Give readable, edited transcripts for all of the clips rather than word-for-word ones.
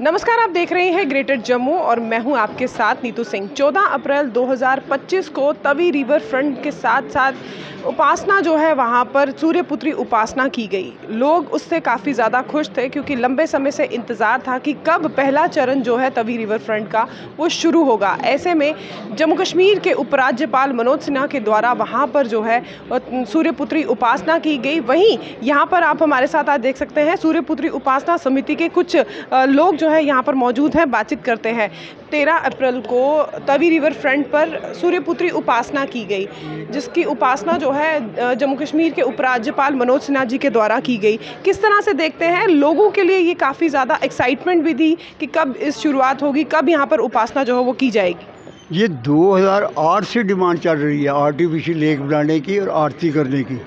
नमस्कार, आप देख रहे हैं ग्रेटर जम्मू और मैं हूं आपके साथ नीतू सिंह। 14 अप्रैल 2025 को तवी रिवर फ्रंट के साथ साथ उपासना जो है वहां पर सूर्यपुत्री उपासना की गई। लोग उससे काफ़ी ज़्यादा खुश थे क्योंकि लंबे समय से इंतज़ार था कि कब पहला चरण जो है तवी रिवर फ्रंट का वो शुरू होगा। ऐसे में जम्मू कश्मीर के उपराज्यपाल मनोज सिन्हा के द्वारा वहाँ पर जो है सूर्यपुत्री उपासना की गई। वहीं यहाँ पर आप हमारे साथ आज देख सकते हैं सूर्यपुत्री उपासना समिति के कुछ लोग जो है यहाँ पर मौजूद हैं, बातचीत करते हैं। 13 अप्रैल को तवी रिवर फ्रंट पर सूर्यपुत्री उपासना की गई, जिसकी उपासना जो है जम्मू कश्मीर के उपराज्यपाल मनोज सिन्हा जी के द्वारा की गई। किस तरह से देखते हैं? लोगों के लिए ये काफ़ी ज़्यादा एक्साइटमेंट भी थी कि कब इस शुरुआत होगी, कब यहाँ पर उपासना जो है वो की जाएगी। ये 2008 से डिमांड चल रही है आर्टिफिशियल लेक बनाने की और आरती करने की।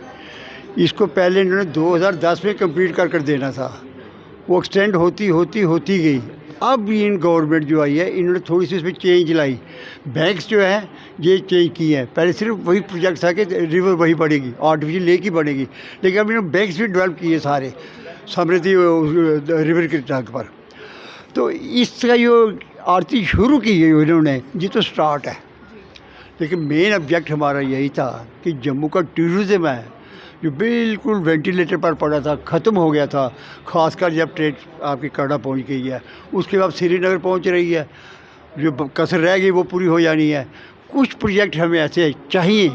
इसको पहले इन्होंने 2010 में कंप्लीट कर देना था, वो एक्सटेंड होती गई। अब इन गवर्नमेंट जो आई है इन्होंने थोड़ी सी इसमें चेंज लाई। बैंक्स जो है ये चेंज की है। पहले सिर्फ वही प्रोजेक्ट था कि रिवर वही बढ़ेगी, आर्टिफिशियल लेक ही बढ़ेगी, लेकिन अब इन्होंने बैंक्स भी डेवलप किए सारे समृद्धि रिवर के तट पर। तो इसका जो आरती शुरू की है इन्होंने, ये तो स्टार्ट है, लेकिन मेन ऑब्जेक्ट हमारा यही था कि जम्मू का टूरिज़्म है जो बिल्कुल वेंटिलेटर पर पड़ा था, ख़त्म हो गया था। ख़ासकर जब ट्रेन आपकी काड़ा पहुंच गई है, उसके बाद श्रीनगर पहुंच रही है, जो कसर रह गई वो पूरी हो जानी है। कुछ प्रोजेक्ट हमें ऐसे चाहिए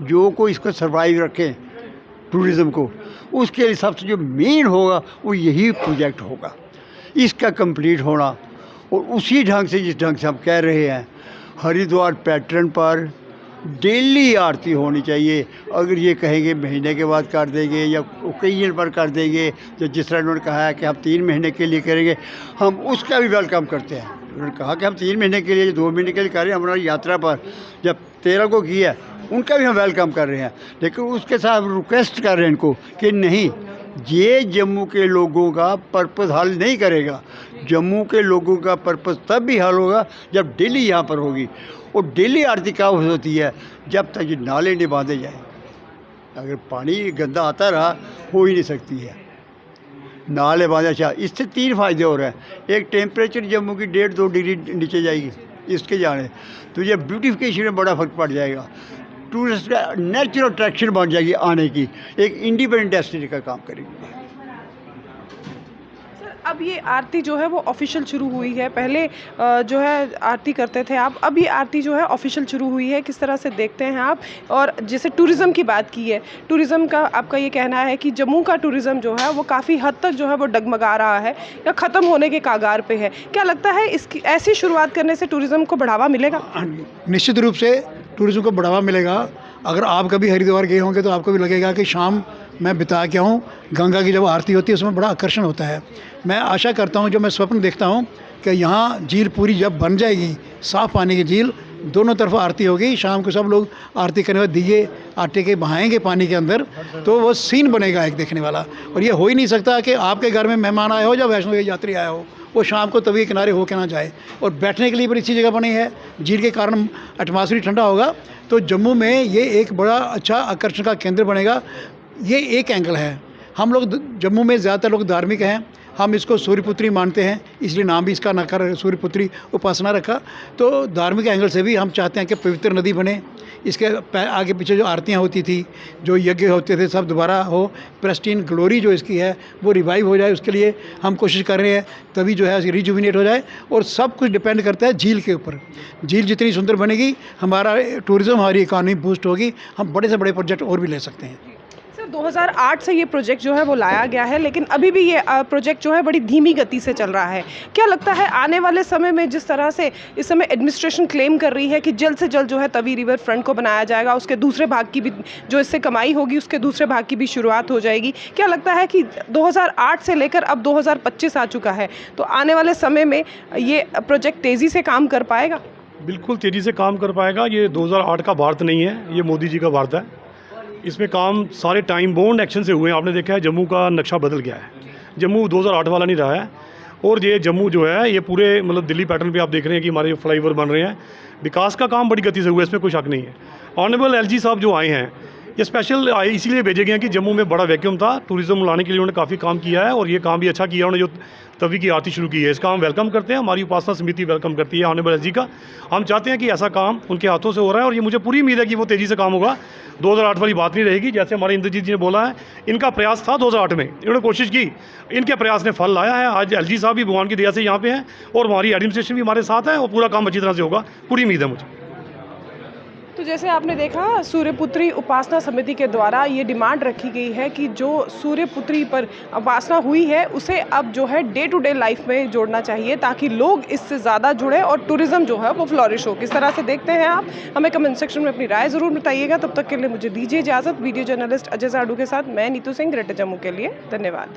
जो को इसको सर्वाइव रखें टूरिज़्म को। उसके लिए सबसे जो मेन होगा वो यही प्रोजेक्ट होगा, इसका कंप्लीट होना। और उसी ढंग से जिस ढंग से हम कह रहे हैं, हरिद्वार पैटर्न पर डेली आरती होनी चाहिए। अगर ये कहेंगे महीने के बाद कर देंगे या ओकेजन पर कर देंगे, तो जिस तरह उन्होंने कहा है कि हम 3 महीने के लिए करेंगे, हम उसका भी वेलकम करते हैं। उन्होंने कहा कि हम 3 महीने के लिए 2 महीने के लिए करें हमारी यात्रा पर, जब 13 को किया उनका भी हम वेलकम कर रहे हैं। लेकिन उसके साथ रिक्वेस्ट कर रहे हैं इनको कि नहीं, ये जम्मू के लोगों का पर्पस हल नहीं करेगा। जम्मू के लोगों का पर्पस तब भी हल होगा जब डेली यहाँ पर होगी। और डेली आरती कब होती है? जब तक ये नाले नहीं बांधे जाए। अगर पानी गंदा आता रहा हो ही नहीं सकती है, नाले बांधे चाहिए। इससे 3 फ़ायदे हो रहे हैं। एक, टेम्परेचर जम्मू की 1.5-2 डिग्री नीचे जाएगी इसके जाने, तो ये ब्यूटिफिकेशन में बड़ा फ़र्क पड़ जाएगा। टूरिस्ट का नेचुरल अट्रैक्शन बन जाएगी आने की, एक इंडिपेंडेंट डेस्टिनेशन का काम करेगी। अब ये आरती जो है वो ऑफिशियल शुरू हुई है। पहले जो है आरती करते थे आप, अब ये आरती जो है ऑफिशियल शुरू हुई है। किस तरह से देखते हैं आप? और जैसे टूरिज़्म की बात की है, टूरिज़्म का आपका ये कहना है कि जम्मू का टूरिज़्म जो है वो काफ़ी हद तक जो है वो डगमगा रहा है या ख़त्म होने के कागार पे है। क्या लगता है इसकी ऐसी शुरुआत करने से टूरिज़्म को बढ़ावा मिलेगा? निश्चित रूप से टूरिज़्म को बढ़ावा मिलेगा। अगर आप कभी हरिद्वार गए होंगे तो आपको भी लगेगा कि शाम मैं बिता के आऊँ, गंगा की जब आरती होती है उसमें बड़ा आकर्षण होता है। मैं आशा करता हूँ, जो मैं स्वप्न देखता हूँ कि यहाँ झील पूरी जब बन जाएगी, साफ़ पानी की झील, दोनों तरफ आरती होगी, शाम को सब लोग आरती करने वाले दिए आटे के बहाएंगे पानी के अंदर, तो वो सीन बनेगा एक देखने वाला। और ये हो ही नहीं सकता कि आपके घर में मेहमान आए हो या वैष्णो देवी यात्री आया हो, वो शाम को तवी किनारे होकर ना जाए। और बैठने के लिए बड़ी अच्छी जगह बनी है, झील के कारण एटमॉस्फेयर ठंडा होगा, तो जम्मू में ये एक बड़ा अच्छा आकर्षण का केंद्र बनेगा। ये एक एंगल है। हम लोग जम्मू में ज़्यादातर लोग धार्मिक हैं, हम इसको सूर्यपुत्री मानते हैं, इसलिए नाम भी इसका नकर सूर्यपुत्री उपासना रखा। तो धार्मिक एंगल से भी हम चाहते हैं कि पवित्र नदी बने। इसके आगे पीछे जो आरतियाँ होती थी, जो यज्ञ होते थे, सब दोबारा हो, प्रेस्टीन ग्लोरी जो इसकी है वो रिवाइव हो जाए, उसके लिए हम कोशिश कर रहे हैं। तभी जो है रिजुविनेट हो जाए। और सब कुछ डिपेंड करता है झील के ऊपर। झील जितनी सुंदर बनेगी, हमारा टूरिज़्म, हमारी इकॉनमी बूस्ट होगी, हम बड़े से बड़े प्रोजेक्ट और भी ले सकते हैं। 2008 से ये प्रोजेक्ट जो है वो लाया गया है, लेकिन अभी भी ये प्रोजेक्ट जो है बड़ी धीमी गति से चल रहा है। क्या लगता है आने वाले समय में, जिस तरह से इस समय एडमिनिस्ट्रेशन क्लेम कर रही है कि जल्द से जल्द जो है तवी रिवर फ्रंट को बनाया जाएगा, उसके दूसरे भाग की भी जो इससे कमाई होगी उसके दूसरे भाग की भी शुरुआत हो जाएगी, क्या लगता है कि 2008 से लेकर अब 2025 आ चुका है, तो आने वाले समय में ये प्रोजेक्ट तेज़ी से काम कर पाएगा? बिल्कुल तेज़ी से काम कर पाएगा। ये 2008 का भारत नहीं है, ये मोदी जी का भारत है। इसमें काम सारे टाइम बाउंड एक्शन से हुए हैं। आपने देखा है जम्मू का नक्शा बदल गया है, जम्मू 2008 वाला नहीं रहा है। और ये जम्मू जो है ये पूरे मतलब दिल्ली पैटर्न पे आप देख रहे हैं कि हमारे फ्लाईओवर बन रहे हैं। विकास का काम बड़ी गति से हुआ है, इसमें कोई शक नहीं है। ऑनरेबल एलजी साहब जो आए हैं, ये स्पेशल इसीलिए भेजे गए हैं कि जम्मू में बड़ा वैक्यूम था, टूरिज़्म लाने के लिए उन्होंने काफ़ी काम किया है और ये काम भी अच्छा किया उन्होंने जो तवी की आरती शुरू की है। इसका हम वेलकम करते हैं, हमारी उपासना समिति वेलकम करती है ऑनरेबल एसजी का। हम चाहते हैं कि ऐसा काम उनके हाथों से हो रहा है और ये मुझे पूरी उम्मीद है कि वो तेज़ी से काम होगा। 2008 वाली बात नहीं रहेगी, जैसे हमारे इंद्रजीत जी ने बोला है, इनका प्रयास था 2008 में, इन्होंने कोशिश की, इनके प्रयास ने फल लाया है। आज एलजी साहब भी भगवान की दया से यहाँ पे हैं और हमारी एडमिनिस्ट्रेशन भी हमारे साथ है और पूरा काम अच्छी तरह से होगा, पूरी उम्मीद है मुझे। तो जैसे आपने देखा, सूर्यपुत्री उपासना समिति के द्वारा ये डिमांड रखी गई है कि जो सूर्यपुत्री पर उपासना हुई है उसे अब जो है डे टू डे लाइफ में जोड़ना चाहिए, ताकि लोग इससे ज़्यादा जुड़े और टूरिज़्म जो है वो फ्लॉरिश हो। किस तरह से देखते हैं आप, हमें कमेंट सेक्शन में अपनी राय ज़रूर बताइएगा। तब तक के लिए मुझे दीजिए इजाज़त। वीडियो जर्नलिस्ट अजय साडू के साथ मैं नीतू सिंह, ग्रेटर जम्मू के लिए। धन्यवाद।